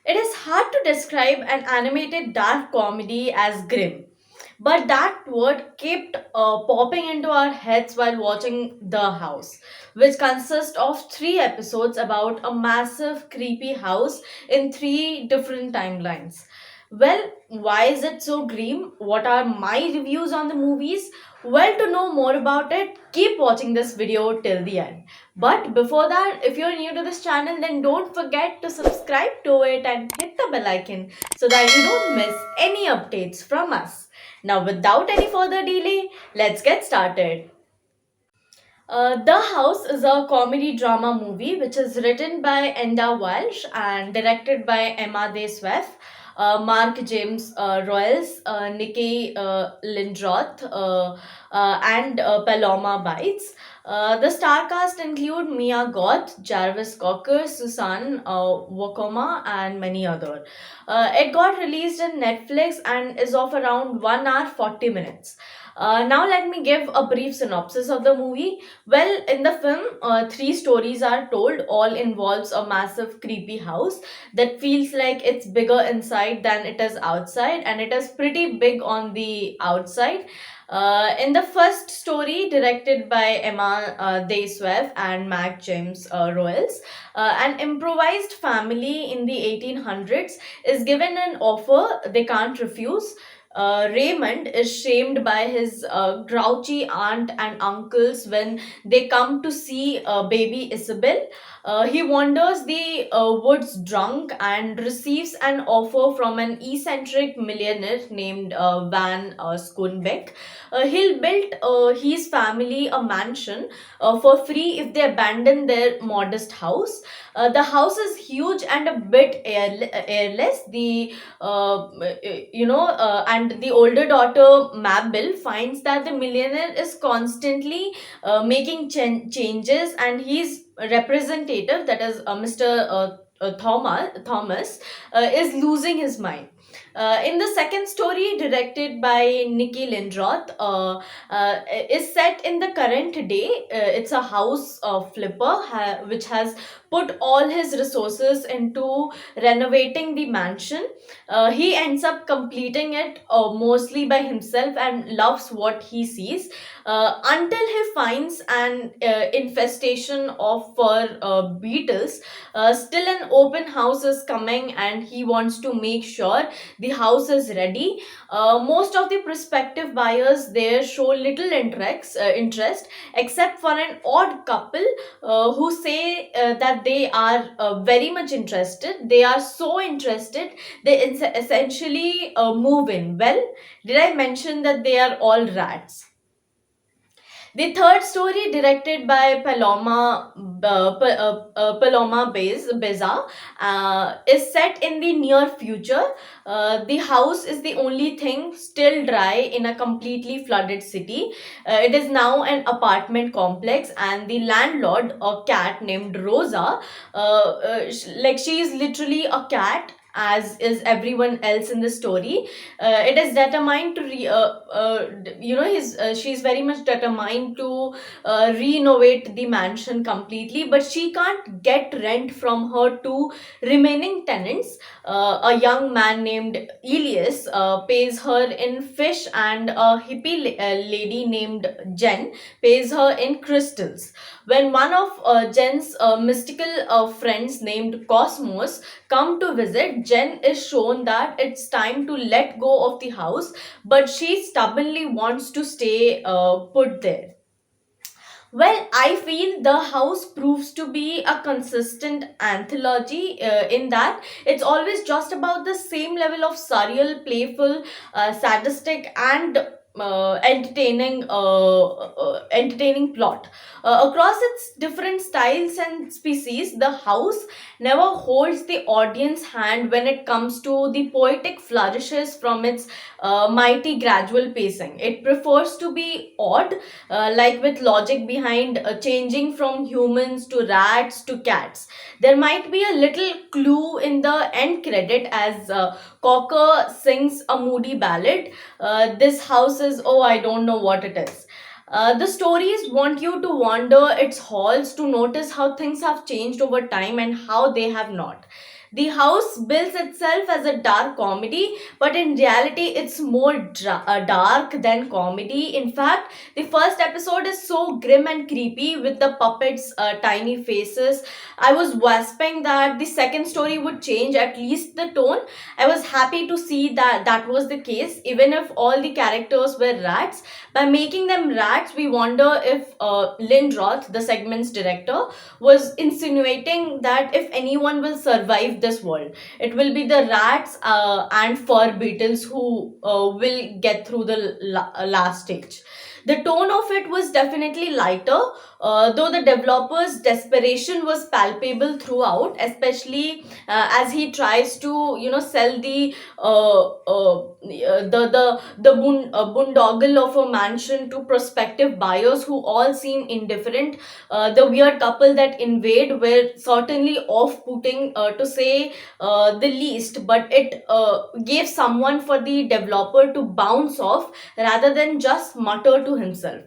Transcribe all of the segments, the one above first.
It is hard to describe an animated dark comedy as grim, but that word kept popping into our heads while watching The House, which consists of three episodes about a massive, creepy house in three different timelines. Well, why is it so grim? What are my reviews on the movies? Well, to know more about it, keep watching this video till the end. But before that, if you're new to this channel, then don't forget to subscribe to it and hit the bell icon so that you don't miss any updates from us. Now, without any further delay, let's get started. The House is a comedy drama movie which is written by Enda Walsh and directed by Emma Deswef, Mark James Royals, Nikki Lindroth, and Paloma Bites. The star cast include Mia Goth, Jarvis Cocker, Susan Wakoma, and many other. It got released in Netflix and is of around 1 hour 40 minutes. Now, let me give a brief synopsis of the movie. Well, in the film, three stories are told. All involves a massive, creepy house that feels like it's bigger inside than it is outside, and it is pretty big on the outside. In the first story, directed by Emma Deswef and Mac James Royals, an improvised family in the 1800s is given an offer they can't refuse. Raymond is shamed by his grouchy aunt and uncles when they come to see baby Isabel. He wanders the woods drunk and receives an offer from an eccentric millionaire named Van Schoonbeck. He'll build his family a mansion for free if they abandon their modest house. The house is huge and a bit airless. And the older daughter Mabel finds that the millionaire is constantly making changes, and he's representative, that is Thomas, is losing his mind. In the second story, directed by Nikki Lindroth, is set in the current day. It's a house flipper which has put all his resources into renovating the mansion. He ends up completing it mostly by himself and loves what he sees until he finds an infestation of fur beetles. Still, an open house is coming, and he wants to make sure the house is ready. Most of the prospective buyers there show little interest except for an odd couple who say that they are very much interested. They are so interested, they essentially move in. Well, did I mention that they are all rats? The third story, directed by Paloma Beza, is set in the near future. The house is the only thing still dry in a completely flooded city. It is now an apartment complex, and the landlord, a cat named Rosa, like she is literally a cat, as is everyone else in the story. It is determined to she's very much determined to renovate the mansion completely, but she can't get rent from her two remaining tenants. A young man named Elias pays her in fish, and a hippie lady named Jen pays her in crystals. When one of Jen's mystical friends named Cosmos come to visit, Jen is shown that it's time to let go of the house, but she stubbornly wants to stay put there. Well, I feel The House proves to be a consistent anthology in that it's always just about the same level of surreal, playful, sadistic, and entertaining plot. Across its different styles and species, The House never holds the audience hand when it comes to the poetic flourishes from its mighty gradual pacing. It prefers to be odd, like with logic behind changing from humans to rats to cats. There might be a little clue in the end credit as Cocker sings a moody ballad. This house is, oh, I don't know what it is. The stories want you to wander its halls to notice how things have changed over time and how they have not. The house bills itself as a dark comedy, but in reality, it's more dark than comedy. In fact, the first episode is so grim and creepy with the puppets' tiny faces. I was wasping that the second story would change at least the tone. I was happy to see that that was the case, even if all the characters were rats. By making them rats, we wonder if Lynn Roth, the segment's director, was insinuating that if anyone will survive this world, it will be the rats and fur beetles who will get through the last stage. The tone of it was definitely lighter, though the developer's desperation was palpable throughout, especially as he tries to, sell the boondoggle of a mansion to prospective buyers who all seem indifferent. The weird couple that invade were certainly off-putting, to say the least, but it gave someone for the developer to bounce off rather than just mutter to himself.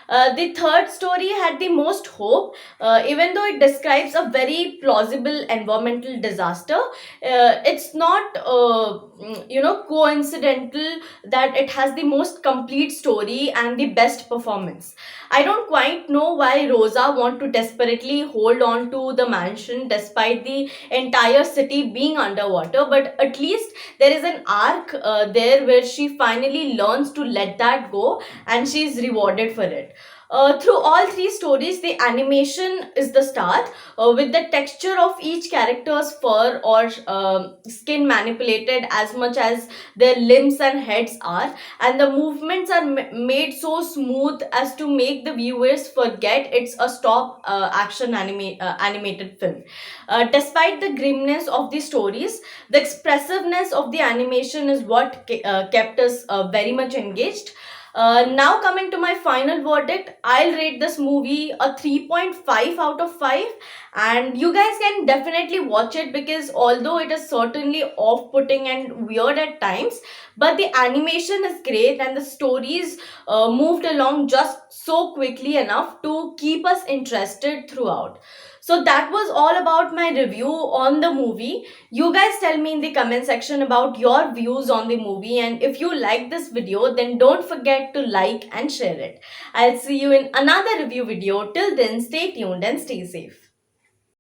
The third story had the most hope, even though it describes a very plausible environmental disaster. It's not, coincidental that it has the most complete story and the best performance. I don't quite know why Rosa want to desperately hold on to the mansion despite the entire city being underwater, but at least there is an arc there where she finally learns to let that go and she's rewarded for it. Through all three stories, the animation is the star, with the texture of each character's fur or skin manipulated as much as their limbs and heads are, and the movements are made so smooth as to make the viewers forget it's a stop action animated film. Despite the grimness of the stories, the expressiveness of the animation is what kept us very much engaged. Now, coming to my final verdict, I'll rate this movie a 3.5 out of 5. And you guys can definitely watch it because although it is certainly off putting and weird at times, but the animation is great and the stories moved along just so quickly enough to keep us interested throughout. So that was all about my review on the movie. You guys tell me in the comment section about your views on the movie, and if you like this video, then don't forget to like and share it. I'll see you in another review video. Till then, stay tuned and stay safe.